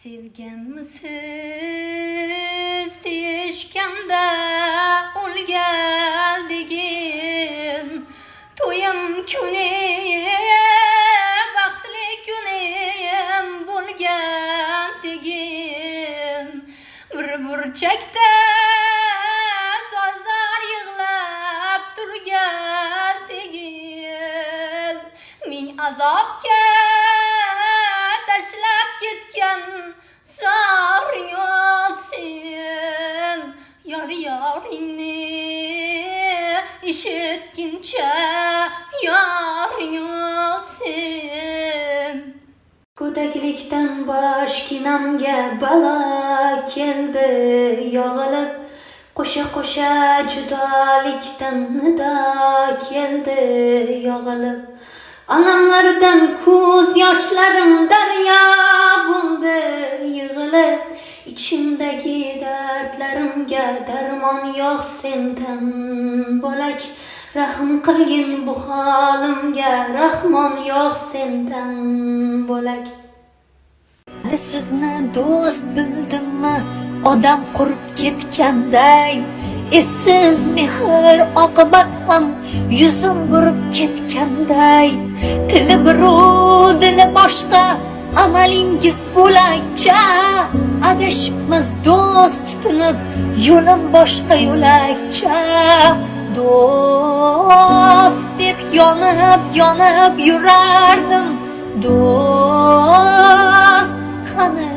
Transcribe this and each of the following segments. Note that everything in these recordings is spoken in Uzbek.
Sevganmisiz deyishganda o'lgan degin to'yim kuni baxtli kunim bo'lgan degin bir burchakda sozlar yig'lab turgan degin ming azobga tashlab ketgan zoring olsin yoringni eshitguncha yoring olsin. Go'daklikdan boshginamga balo keldi yog'ilib, qo'sha judolikdan nido keldi yog'ilib. Alamlardan ko'z yoshlarim daryo bo'ldi yig'ilib, ichimdagi dardlarimga darmon yo'q sendan bo'lak, rahm qilgin bu holimga rahmon yo'q sendan bo'lak. Sizni do'st bildimmi odam qurib ketganday, essiz mehr oqibat ham yuzim burib ketganday, tili biru dili boshqa amalingiz bo'lakcha, adashibmiz do'st tutinib yo'lim boshqa yo'lakcha. Do'st deb yonib yurardim, do'st qani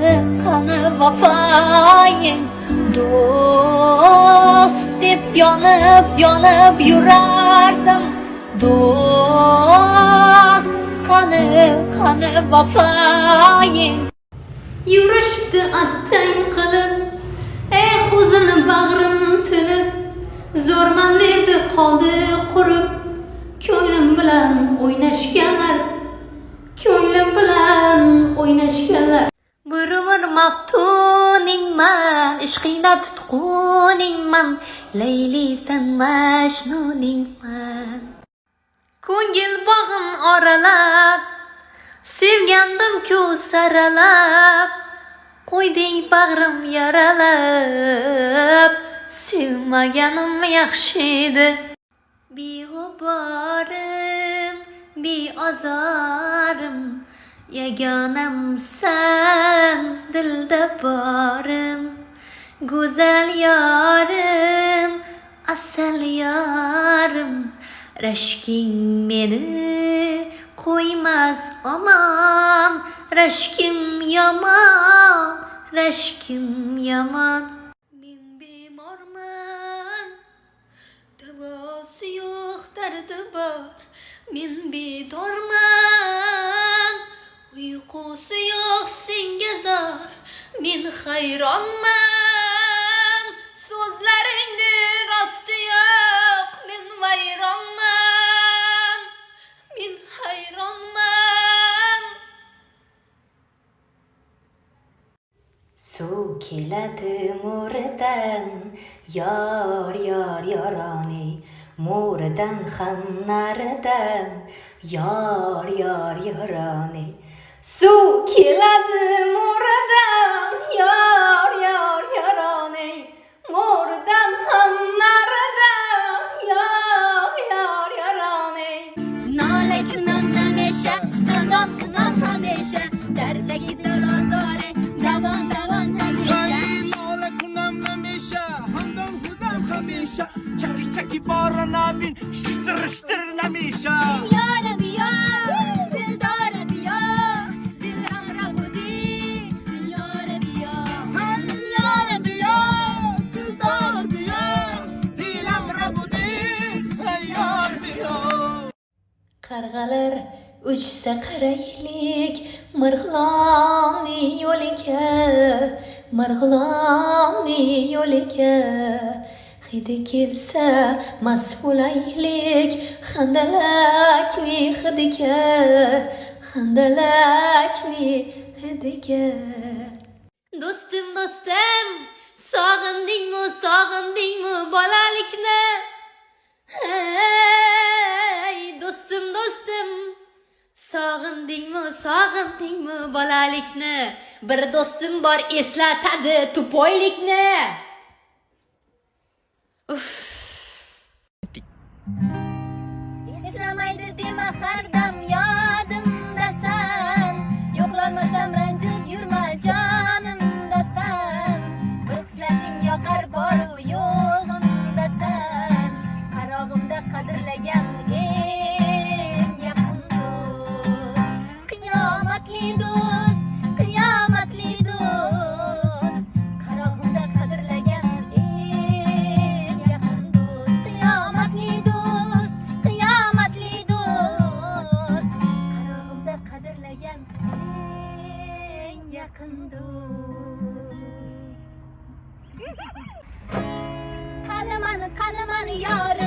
vafoying, do'st deb yonib yurardim, do'st qani vafoying. Yurishibdi attang qilib, o'zini bag'rim tilib, zo'rman derdi qoldi qurib, ko'nglim bilan o'ynashganlar. Bir maftuningman, ishqingda tutquningman, Laylisan Majnuningman. Ko'ngil bog'im oralab, sevgandim-ku saralab, qo'yding bag'rim yaralab, sevmaganim yaxshi edi. Beg'uborim, beozorim, yagonamsan dilda borim, go'zal yorim, asal yorim, rashking meni qo'ymas omon, rashkim yomon. Men bemorman, davosi yo'q dardi bor, men bedorman, uyqusi yo'q senga zor, men hayronman, so'zlaringni rosti yo'q, men vayronman, men hayronman. Suv keladi mo'ridan, yoroni, mo'ridan ham naridan, yoroni. Suv keladi mo'ridan, yoroni, mo'ridan ham naridan, yoroni. Nola kunam hamisha, nodon kunam hamisha, dardagi dolozore, davon hamisha. Nola kunam hamisha, handon kunam hamisha, chaki borona bin, shtir hamisha. Qarg'alar uchsa qaraylik Marg'ilonni yo'liga, hidi kelsa mast bo'laylik handalakni hidiga. Do'stim, sog'indingmi bolalikni? Hey do'stim, Sog'indingmi bolalikni? Bir do'stim bor eslatadi tupoylikni. Eslamaydi dema har dam yodimdasan. Yo'qolmasam ranjib yurma jonimdasan. Bir xislating yoqar boru yo'g'imdasan. Qarog'imda qadrlagan eng yaqin do'st. Qiyomatli do'st, qiyomatli do'st. Qarog'imda qadrlagan eng yaqin do'st. Qiyomatli do'st, qiyomatli do'st. Qarog'imda qadrlagan eng yaqin do'st. Qani mani yorim